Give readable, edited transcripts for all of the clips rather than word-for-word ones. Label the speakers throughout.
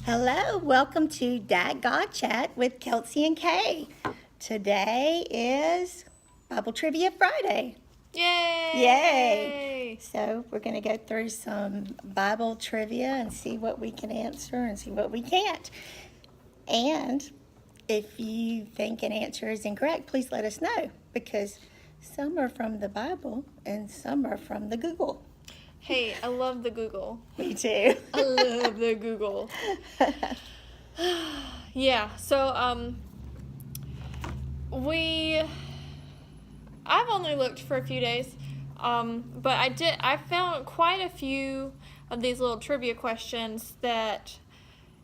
Speaker 1: Hello, welcome to Dad God Chat with Kelsey and Kay. Today is Bible Trivia Friday.
Speaker 2: Yay!
Speaker 1: Yay! So we're going to go through some Bible trivia and see what we can answer and see what we can't. And if you think an answer is incorrect, please let us know, because some are from the Bible and some are from the Google.
Speaker 2: Hey, I love the Google.
Speaker 1: Me too.
Speaker 2: I love the Google. Yeah, so I've only looked for a few days, but I found quite a few of these little trivia questions that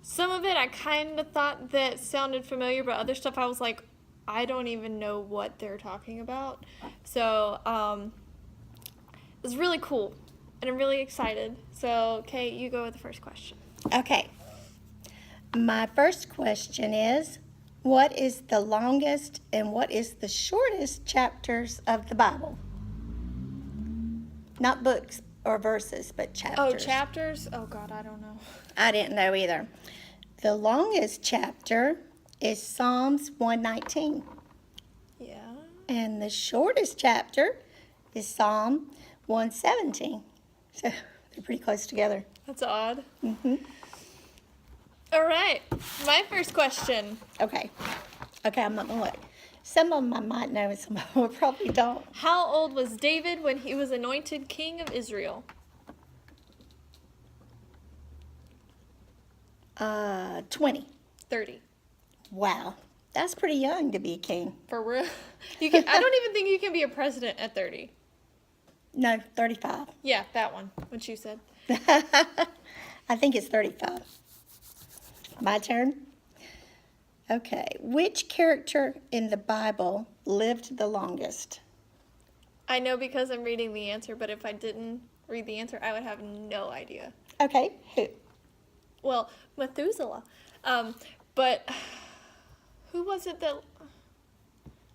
Speaker 2: some of it I kind of thought that sounded familiar, but other stuff I was like, I don't even know what they're talking about. So it was really cool, and I'm really excited. So, Kate, you go with the first question.
Speaker 1: Okay. My first question is, what is the longest and what is the shortest chapters of the Bible? Not books or verses, but chapters.
Speaker 2: Oh, chapters? Oh, God, I don't know.
Speaker 1: I didn't know either. The longest chapter is Psalms 119.
Speaker 2: Yeah.
Speaker 1: And the shortest chapter is Psalm 117. So they're pretty close together.
Speaker 2: That's odd.
Speaker 1: Mm-hmm.
Speaker 2: All right. My first question.
Speaker 1: Okay, I'm not going to look. Some of them I might know and some of them I probably don't.
Speaker 2: How old was David when he was anointed king of Israel?
Speaker 1: 20.
Speaker 2: 30.
Speaker 1: Wow, that's pretty young to be a king.
Speaker 2: For real? I don't even think you can be a president at 30.
Speaker 1: No, 35.
Speaker 2: Yeah, that one, what you said.
Speaker 1: I think it's 35. My turn? Okay, which character in the Bible lived the longest?
Speaker 2: I know because I'm reading the answer, but if I didn't read the answer, I would have no idea.
Speaker 1: Okay, who?
Speaker 2: Well, Methuselah. But who was it that...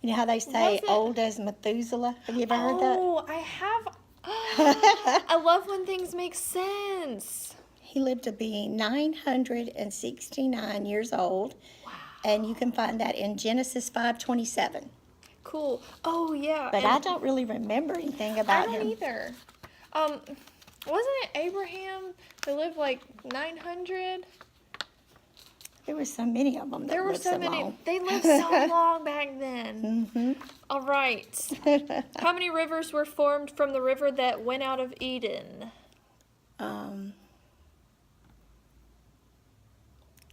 Speaker 1: You know how they say
Speaker 2: Was it-
Speaker 1: old as Methuselah? Have you ever heard that?
Speaker 2: Oh, I have. I love when things make sense.
Speaker 1: He lived to be 969 years old. Wow. And you can find that in Genesis 5:27.
Speaker 2: Cool. Oh, yeah.
Speaker 1: But I don't really remember anything about him.
Speaker 2: I don't either. Wasn't it Abraham that lived like 900?
Speaker 1: There were so many of them that
Speaker 2: There were
Speaker 1: lived
Speaker 2: so many.
Speaker 1: long.
Speaker 2: They lived so long back then.
Speaker 1: Mm-hmm.
Speaker 2: All right. How many rivers were formed from the river that went out of Eden?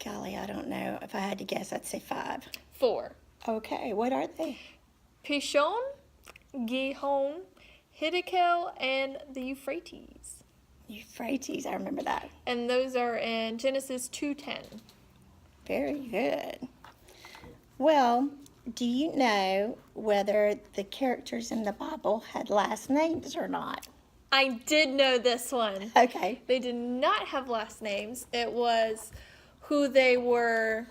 Speaker 1: Golly, I don't know. If I had to guess, I'd say 5.
Speaker 2: 4.
Speaker 1: Okay, what are they?
Speaker 2: Pishon, Gihon, Hiddekel, and the Euphrates.
Speaker 1: Euphrates, I remember that.
Speaker 2: And those are in Genesis 2:10.
Speaker 1: Very good. Well, do you know whether the characters in the Bible had last names or not?
Speaker 2: I did know this one.
Speaker 1: Okay.
Speaker 2: They did not have last names. It was who they were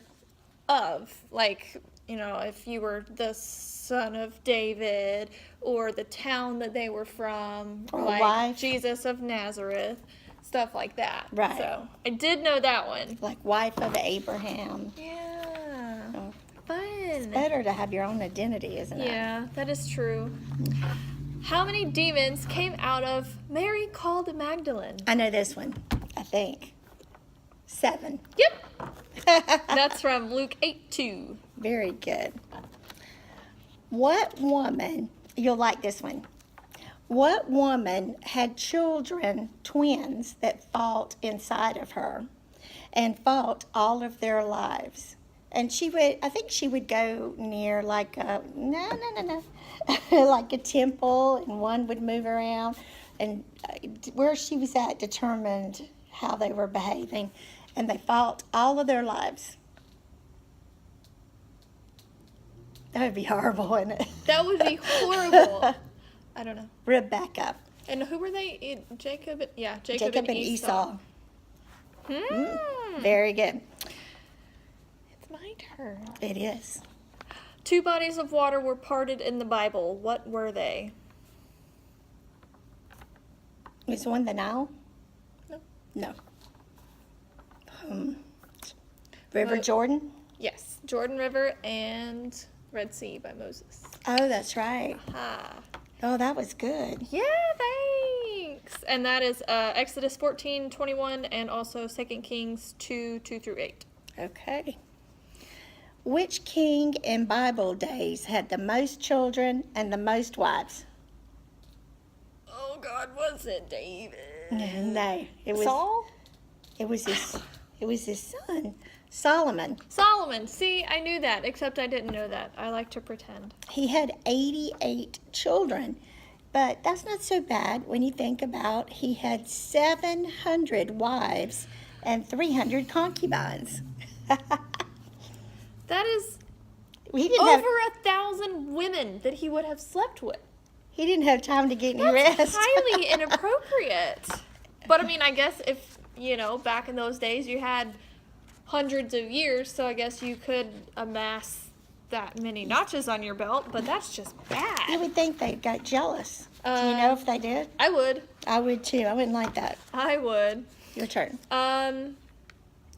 Speaker 2: of. Like, you know, if you were the son of David, or the town that they were from,
Speaker 1: Or
Speaker 2: like
Speaker 1: wife.
Speaker 2: Jesus of Nazareth, stuff like that.
Speaker 1: Right.
Speaker 2: So I did know that one.
Speaker 1: Like wife of Abraham.
Speaker 2: Yeah.
Speaker 1: Oh,
Speaker 2: Fun.
Speaker 1: better to have your own identity, isn't it?
Speaker 2: Yeah, that is true. How many demons came out of Mary called Magdalene?
Speaker 1: I know this one, I think. 7.
Speaker 2: Yep. That's from Luke 8:2.
Speaker 1: Very good. What woman, you'll like this one. What woman had children, twins, that fought inside of her and fought all of their lives? And I think she would go near like like a temple, and one would move around, and where she was at determined how they were behaving, and they fought all of their lives. That would be horrible, wouldn't it?
Speaker 2: That would be horrible. I don't know.
Speaker 1: Rebecca.
Speaker 2: And who were they? Jacob? Yeah,
Speaker 1: Jacob and Esau.
Speaker 2: Hmm.
Speaker 1: Very good.
Speaker 2: It's my turn.
Speaker 1: It is.
Speaker 2: 2 bodies of water were parted in the Bible. What were they?
Speaker 1: Is one the Nile?
Speaker 2: No.
Speaker 1: No. River Jordan?
Speaker 2: Yes, Jordan River and Red Sea by Moses.
Speaker 1: Oh, that's right.
Speaker 2: Ah.
Speaker 1: Oh, that was good.
Speaker 2: Yeah, thanks. And that is Exodus 14:21 and also 2 Kings 2:2-8.
Speaker 1: Okay. Which king in Bible days had the most children and the most wives?
Speaker 2: Oh God, was it David?
Speaker 1: No, it was
Speaker 2: Saul?
Speaker 1: It was his son, Solomon.
Speaker 2: Solomon. See, I knew that, except I didn't know that. I like to pretend.
Speaker 1: He had 88 children, but that's not so bad when you think about he had 700 wives and 300 concubines.
Speaker 2: That is
Speaker 1: He didn't
Speaker 2: over
Speaker 1: have
Speaker 2: 1,000 women that he would have slept with.
Speaker 1: he didn't have time to get any
Speaker 2: That's
Speaker 1: rest.
Speaker 2: highly inappropriate. But I mean, I guess if, back in those days you had hundreds of years, so I guess you could amass that many notches on your belt, but that's just
Speaker 1: You
Speaker 2: bad.
Speaker 1: would think they got jealous. Do you know if they did?
Speaker 2: I would.
Speaker 1: I would too. I wouldn't like that.
Speaker 2: I would.
Speaker 1: Your turn.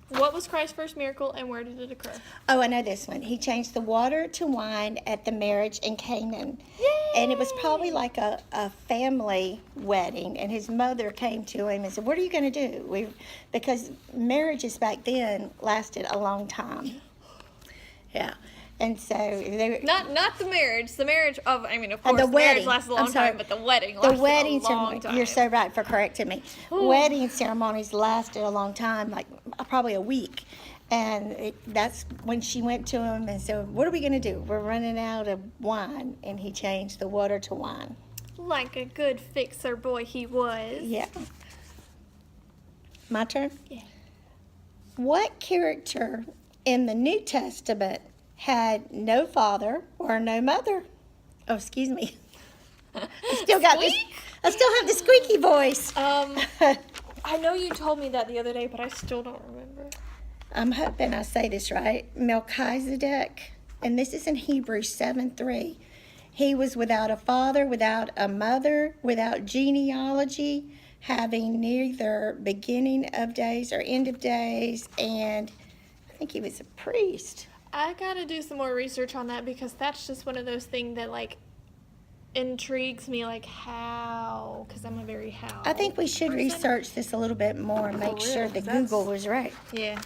Speaker 2: What was Christ's first miracle and where did it occur?
Speaker 1: Oh, I know this one. He changed the water to wine at the marriage in Canaan.
Speaker 2: Yay!
Speaker 1: And it was probably like a family wedding. And his mother came to him and said, "What are you going to do?" Because marriages back then lasted a long time. Yeah. And so they
Speaker 2: Not the marriage. The marriage of, of course,
Speaker 1: the
Speaker 2: the marriage
Speaker 1: wedding.
Speaker 2: lasted a
Speaker 1: I'm
Speaker 2: long
Speaker 1: sorry.
Speaker 2: time, but the wedding
Speaker 1: the
Speaker 2: lasted
Speaker 1: wedding
Speaker 2: a long
Speaker 1: ceremony.
Speaker 2: time.
Speaker 1: You're so right for correcting me.
Speaker 2: Ooh.
Speaker 1: Wedding ceremonies lasted a long time, like probably a week. And that's when she went to him and said, "What are we going to do? We're running out of wine." And he changed the water to wine.
Speaker 2: Like a good fixer boy he was.
Speaker 1: Yeah. My turn?
Speaker 2: Yeah.
Speaker 1: What character in the New Testament had no father or no mother? Oh, excuse me. I still have the squeaky voice.
Speaker 2: I know you told me that the other day, but I still don't remember.
Speaker 1: I'm hoping I say this right. Melchizedek, and this is in Hebrews 7:3. He was without a father, without a mother, without genealogy, having neither beginning of days or end of days, and I think he was a priest.
Speaker 2: I gotta do some more research on that because that's just one of those things that intrigues me, how, because I'm a very how.
Speaker 1: I think we should
Speaker 2: person.
Speaker 1: research this a little bit more and make
Speaker 2: For
Speaker 1: sure
Speaker 2: real,
Speaker 1: that
Speaker 2: 'cause that's-
Speaker 1: Google was right.
Speaker 2: Yeah.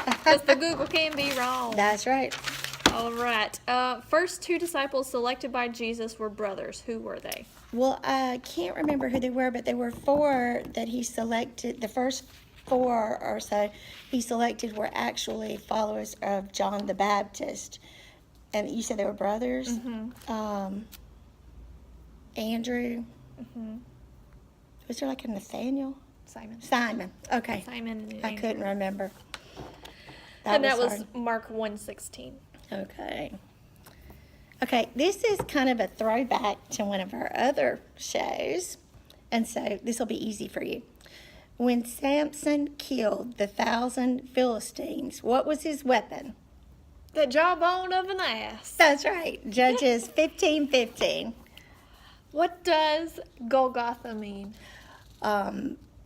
Speaker 2: Because the Google can be wrong.
Speaker 1: That's right.
Speaker 2: All right. First two disciples selected by Jesus were brothers. Who were they?
Speaker 1: Well, I can't remember who they were, but there were four that he selected. The first four or so he selected were actually followers of John the Baptist. And you said they were brothers?
Speaker 2: Mm-hmm.
Speaker 1: Andrew.
Speaker 2: Mm-hmm.
Speaker 1: Was there like a Nathaniel?
Speaker 2: Simon.
Speaker 1: Simon. Okay.
Speaker 2: Simon and
Speaker 1: I
Speaker 2: Andrew.
Speaker 1: couldn't remember.
Speaker 2: And that was
Speaker 1: hard.
Speaker 2: Mark 1:16.
Speaker 1: Okay. Okay, this is kind of a throwback to one of our other shows. And so this will be easy for you. When Samson killed the 1,000 Philistines, what was his weapon?
Speaker 2: The jawbone of an ass.
Speaker 1: That's right. Judges 15:15.
Speaker 2: What does Golgotha mean?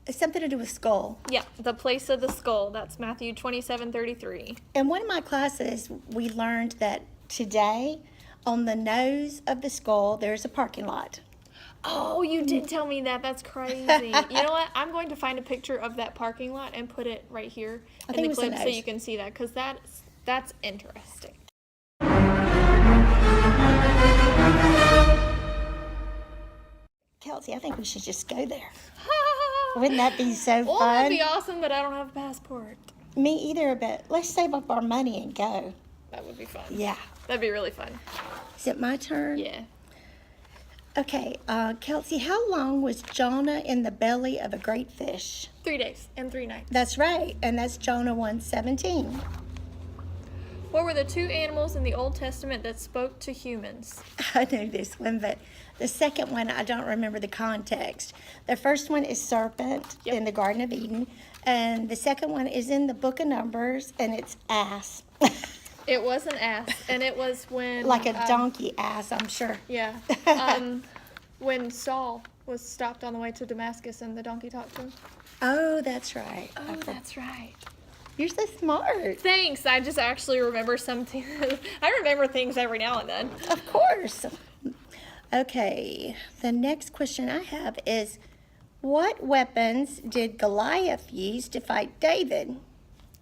Speaker 1: It's something to do with skull.
Speaker 2: Yeah, the place of the skull. That's Matthew 27:33.
Speaker 1: In one of my classes, we learned that today, on the nose of the skull, there's a parking lot.
Speaker 2: Oh, you did tell me that. That's crazy. You know what? I'm going to find a picture of that parking lot and put it right here
Speaker 1: I
Speaker 2: in
Speaker 1: think it
Speaker 2: the
Speaker 1: was the
Speaker 2: clip so
Speaker 1: nose.
Speaker 2: you can see that because that's interesting.
Speaker 1: Kelsey, I think we should just go there. Wouldn't that be so
Speaker 2: Well,
Speaker 1: fun?
Speaker 2: that'd be awesome, but I don't have a passport.
Speaker 1: Me either, but let's save up our money and go.
Speaker 2: That would be fun.
Speaker 1: Yeah.
Speaker 2: That'd be really fun.
Speaker 1: Is it my turn?
Speaker 2: Yeah.
Speaker 1: Okay, Kelsey, how long was Jonah in the belly of a great fish?
Speaker 2: 3 days and 3 nights.
Speaker 1: That's right, and that's Jonah 1:17.
Speaker 2: What were the two animals in the Old Testament that spoke to humans?
Speaker 1: I know this one, but the second one, I don't remember the context. The first one is serpent
Speaker 2: Yep.
Speaker 1: in the Garden of Eden, and the second one is in the book of Numbers, and it's ass.
Speaker 2: It was an ass, and it was when...
Speaker 1: Like a donkey ass, I'm sure.
Speaker 2: Yeah. When Saul was stopped on the way to Damascus and the donkey talked to him.
Speaker 1: Oh, that's right.
Speaker 2: Oh, that's right.
Speaker 1: You're so smart.
Speaker 2: Thanks. I just actually remember something. I remember things every now and then.
Speaker 1: Of course. Okay, the next question I have is, what weapons did Goliath use to fight David?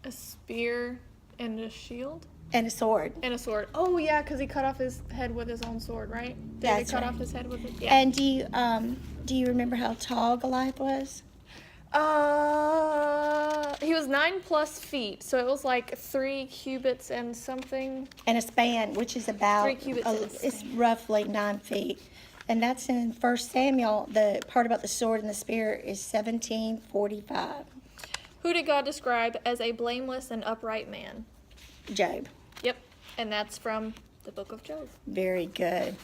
Speaker 2: A spear and a shield?
Speaker 1: And a sword.
Speaker 2: And a sword. Oh, yeah, because he cut off his head with his own sword, right? David
Speaker 1: That's
Speaker 2: cut
Speaker 1: right.
Speaker 2: off his head with it. Yeah.
Speaker 1: And do you remember how tall Goliath was?
Speaker 2: He was 9+ feet, so it was like 3 cubits and something.
Speaker 1: And a span, which is about
Speaker 2: 3 cubits and a
Speaker 1: it's
Speaker 2: span.
Speaker 1: roughly 9 feet. And that's in 1 Samuel. The part about the sword and the spear is 17:45.
Speaker 2: Who did God describe as a blameless and upright man?
Speaker 1: Job.
Speaker 2: Yep, and that's from the book of Job.
Speaker 1: Very good.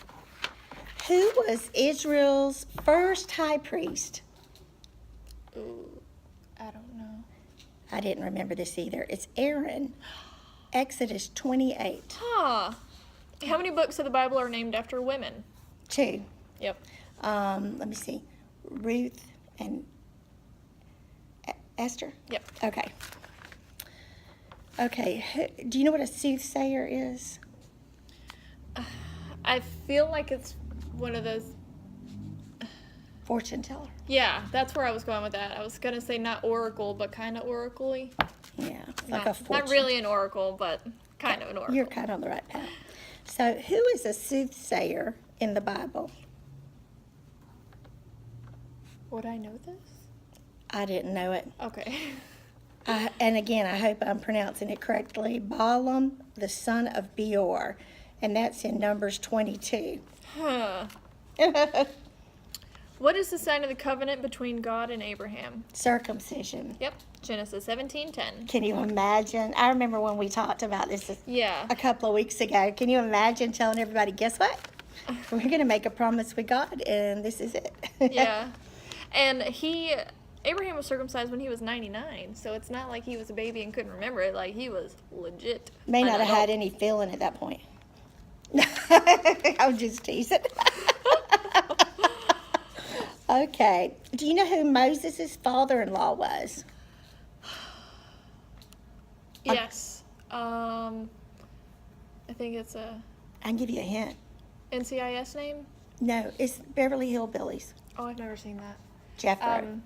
Speaker 1: Who was Israel's first high priest?
Speaker 2: Ooh, I don't know.
Speaker 1: I didn't remember this either. It's Aaron. Exodus 28.
Speaker 2: Huh. How many books of the Bible are named after women?
Speaker 1: 2.
Speaker 2: Yep.
Speaker 1: Let me see. Ruth and Esther?
Speaker 2: Yep.
Speaker 1: Okay. Okay. Do you know what a soothsayer is?
Speaker 2: I feel like it's one of those.
Speaker 1: Fortune teller.
Speaker 2: Yeah, that's where I was going with that. I was going to say not oracle, but kind of oracle-y.
Speaker 1: Yeah.
Speaker 2: Not,
Speaker 1: a fortune.
Speaker 2: not really an oracle, but kind of an oracle.
Speaker 1: You're kind of on the right path. So, who is a soothsayer in the Bible?
Speaker 2: Would I know this?
Speaker 1: I didn't know it.
Speaker 2: Okay.
Speaker 1: And again, I hope I'm pronouncing it correctly. Balaam, the son of Beor. And that's in Numbers 22.
Speaker 2: Huh. What is the sign of the covenant between God and Abraham?
Speaker 1: Circumcision.
Speaker 2: Yep, Genesis 17:10.
Speaker 1: Can you imagine? I remember when we talked about this
Speaker 2: Yeah.
Speaker 1: a couple of weeks ago. Can you imagine telling everybody, guess what? We're going to make a promise with God, and this is it.
Speaker 2: Yeah. And Abraham was circumcised when he was 99, so it's not like he was a baby and couldn't remember it. Like, he was legit.
Speaker 1: May
Speaker 2: an
Speaker 1: not have had
Speaker 2: adult.
Speaker 1: any feeling at that point. I'm just teasing. Okay. Do you know who Moses' father-in-law was?
Speaker 2: Yes. I think it's a
Speaker 1: I can give you a hint.
Speaker 2: NCIS name.
Speaker 1: No, it's Beverly Hillbillies.
Speaker 2: Oh, I've never seen that.
Speaker 1: Jethro.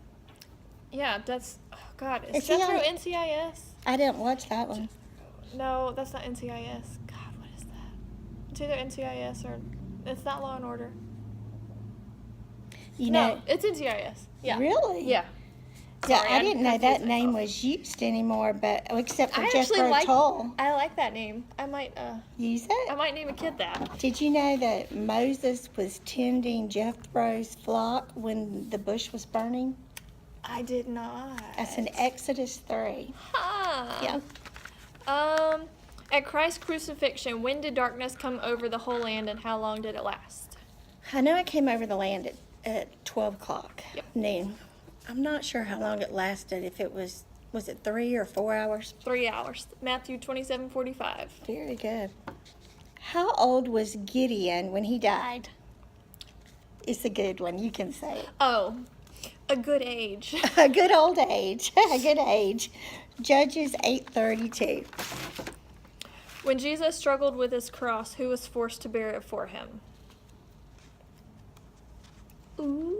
Speaker 2: Yeah, that's. Oh God, is
Speaker 1: Is he
Speaker 2: Jethro
Speaker 1: on-
Speaker 2: NCIS?
Speaker 1: I didn't watch that one.
Speaker 2: No, that's not NCIS. God, what is that? It's either NCIS or it's not Law and Order.
Speaker 1: You
Speaker 2: No,
Speaker 1: know,
Speaker 2: it's NCIS. Yeah.
Speaker 1: really?
Speaker 2: Yeah.
Speaker 1: Yeah,
Speaker 2: Sorry,
Speaker 1: I didn't know that
Speaker 2: confused
Speaker 1: name
Speaker 2: myself.
Speaker 1: was used anymore, but except for
Speaker 2: I actually
Speaker 1: Jethro
Speaker 2: like.
Speaker 1: Tull.
Speaker 2: I like that name. I might
Speaker 1: Use it.
Speaker 2: name a kid that.
Speaker 1: Did you know that Moses was tending Jethro's flock when the bush was burning?
Speaker 2: I did not.
Speaker 1: That's in Exodus 3.
Speaker 2: Huh.
Speaker 1: Yeah.
Speaker 2: At Christ's crucifixion, when did darkness come over the whole land, and how long did it last?
Speaker 1: I know I came over the land at 12 o'clock
Speaker 2: Yep.
Speaker 1: noon. I'm not sure how long it lasted, if it was it 3 or 4 hours?
Speaker 2: 3 hours. Matthew 27:45.
Speaker 1: Very good. How old was Gideon when he died? It's a good one, you can say it.
Speaker 2: Oh, a good age.
Speaker 1: A good old age, a good age. Judges 8:32.
Speaker 2: When Jesus struggled with his cross, who was forced to bear it for him? Ooh.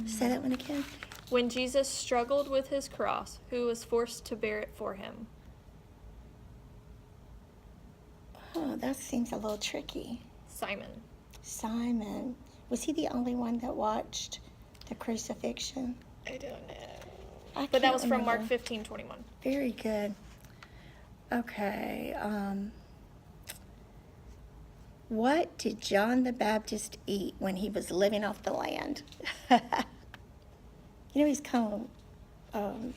Speaker 1: Say that one again.
Speaker 2: When Jesus struggled with his cross, who was forced to bear it for him?
Speaker 1: Oh, that seems a little tricky.
Speaker 2: Simon.
Speaker 1: Simon. Was he the only one that watched the crucifixion?
Speaker 2: I don't know.
Speaker 1: I
Speaker 2: But that
Speaker 1: can't
Speaker 2: was from Mark
Speaker 1: remember.
Speaker 2: 15:21.
Speaker 1: Very good. Okay. What did John the Baptist eat when he was living off the land? You know, he's kind of,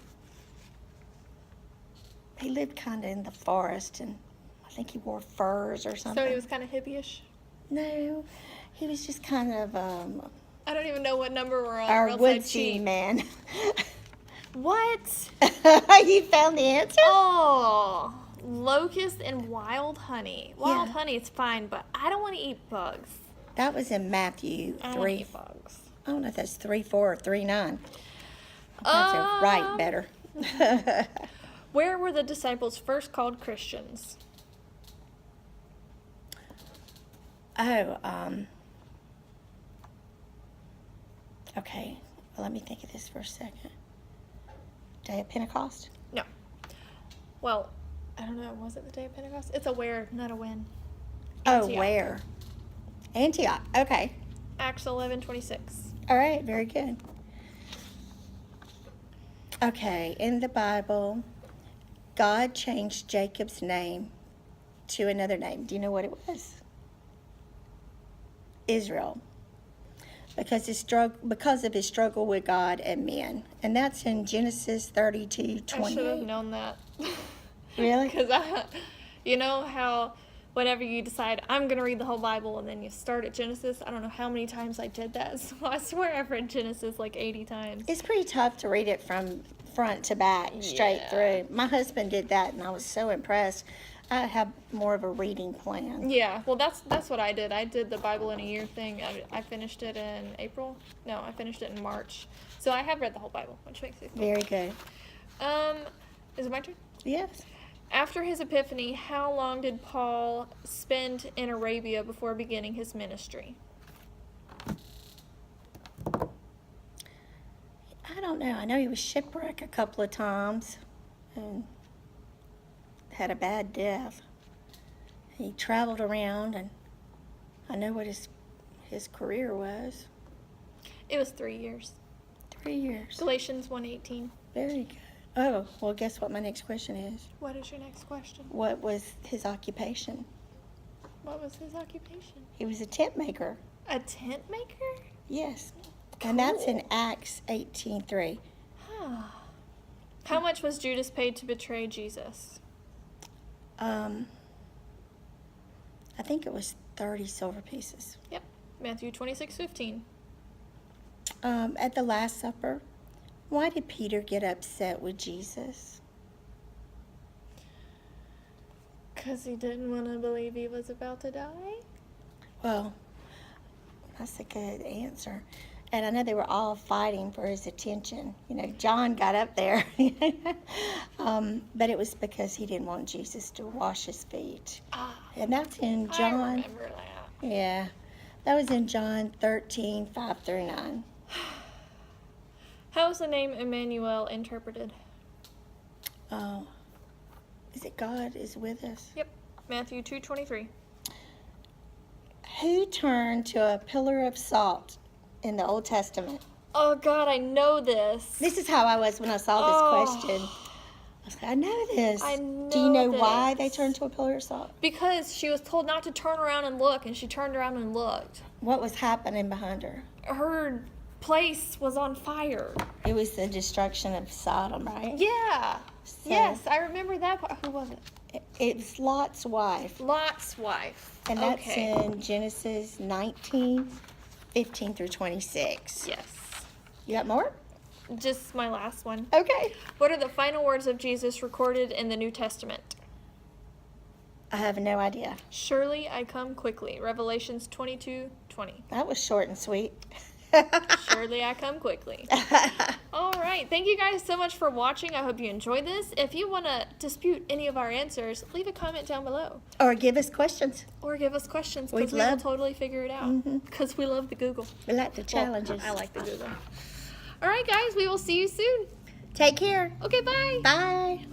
Speaker 1: he lived kind of in the forest, and I think he wore furs or something.
Speaker 2: So he was kind of hippie-ish.
Speaker 1: No, he was just kind of
Speaker 2: I don't even know what number we're on. or
Speaker 1: our
Speaker 2: else I'd
Speaker 1: woodsy
Speaker 2: cheat.
Speaker 1: man.
Speaker 2: What?
Speaker 1: You found the answer?
Speaker 2: Oh, locust and wild honey. Wild
Speaker 1: Yeah.
Speaker 2: honey is fine, but I don't want to eat bugs.
Speaker 1: That was in Matthew
Speaker 2: I don't want to
Speaker 1: 3.
Speaker 2: eat bugs.
Speaker 1: I don't know if that's 3:4 or 3:9. I'll have to write better.
Speaker 2: Where were the disciples first called Christians?
Speaker 1: Oh, okay. Well, let me think of this for a second. Day of Pentecost?
Speaker 2: No. Well, I don't know. Was it the day of Pentecost? It's a where, not a when.
Speaker 1: Oh,
Speaker 2: Antioch.
Speaker 1: where? Antioch. Okay.
Speaker 2: Acts 11:26.
Speaker 1: All right. Very good. Okay. In the Bible, God changed Jacob's name to another name. Do you know what it was? Israel. Because of his struggle with God and men. And that's in Genesis 32:28.
Speaker 2: I should have known that.
Speaker 1: Really?
Speaker 2: Because you know how whenever you decide, I'm going to read the whole Bible, and then you start at Genesis, I don't know how many times I did that. So I swear I've read Genesis like 80 times.
Speaker 1: It's pretty tough to read it from front to back, straight
Speaker 2: Yeah.
Speaker 1: through. My husband did that, and I was so impressed. I have more of a reading plan.
Speaker 2: Yeah, well, that's what I did. I did the Bible in a year thing. I finished it in April. No, I finished it in March. So I have read the whole Bible, which makes it cool.
Speaker 1: Very good.
Speaker 2: Is it my turn?
Speaker 1: Yes.
Speaker 2: After his epiphany, how long did Paul spend in Arabia before beginning his ministry?
Speaker 1: I don't know. I know he was shipwrecked a couple of times and had a bad death. He traveled around, and I know what his career was.
Speaker 2: It was 3 years.
Speaker 1: 3 years.
Speaker 2: Galatians 1:18.
Speaker 1: Very good. Oh, well, guess what my next question is?
Speaker 2: What is your next question?
Speaker 1: What was his occupation?
Speaker 2: What was his occupation?
Speaker 1: He was a tent maker.
Speaker 2: A tent maker?
Speaker 1: Yes. And that's in
Speaker 2: Cool.
Speaker 1: Acts 18:3.
Speaker 2: How much was Judas paid to betray Jesus?
Speaker 1: I think it was 30 silver pieces.
Speaker 2: Yep. Matthew 26:15.
Speaker 1: At the Last Supper, why did Peter get upset with Jesus?
Speaker 2: Because he didn't want to believe he was about to die?
Speaker 1: Well, that's a good answer. And I know they were all fighting for his attention. You know, John got up there. But it was because he didn't want Jesus to wash his feet. And that's in
Speaker 2: I
Speaker 1: John.
Speaker 2: remember that.
Speaker 1: Yeah. That was in John 13:5-9.
Speaker 2: How is the name Emmanuel interpreted?
Speaker 1: Oh. Is it God is with us?
Speaker 2: Yep. Matthew 2:23.
Speaker 1: Who turned to a pillar of salt in the Old Testament?
Speaker 2: Oh, God, I know this.
Speaker 1: This is how I was when I saw this
Speaker 2: Oh.
Speaker 1: question. I was like, I know this.
Speaker 2: I
Speaker 1: Do you know
Speaker 2: know
Speaker 1: why they
Speaker 2: this.
Speaker 1: turned to a pillar of salt?
Speaker 2: Because she was told not to turn around and look, and she turned around and looked.
Speaker 1: What was happening behind her?
Speaker 2: Her place was on fire.
Speaker 1: It was the destruction of Sodom, right?
Speaker 2: Yeah.
Speaker 1: So-
Speaker 2: Yes, I remember that part. Who was it?
Speaker 1: It was Lot's wife.
Speaker 2: Lot's wife.
Speaker 1: And that's
Speaker 2: okay.
Speaker 1: in Genesis 19:15-26.
Speaker 2: Yes.
Speaker 1: You got more?
Speaker 2: Just my last one.
Speaker 1: Okay.
Speaker 2: What are the final words of Jesus recorded in the New Testament?
Speaker 1: I have no idea.
Speaker 2: Surely I come quickly. Revelations 22:20.
Speaker 1: That was short and sweet.
Speaker 2: Surely I come quickly. All right. Thank you guys so much for watching. I hope you enjoyed this. If you want to dispute any of our answers, leave a comment down below.
Speaker 1: Or give us questions.
Speaker 2: Or give us questions
Speaker 1: We'd
Speaker 2: because we will
Speaker 1: love-
Speaker 2: totally figure it out. Because we love the Google.
Speaker 1: We like the
Speaker 2: Well,
Speaker 1: challenges.
Speaker 2: I like the Google. All right, guys. We will see you soon.
Speaker 1: Take care.
Speaker 2: Okay, bye.
Speaker 1: Bye.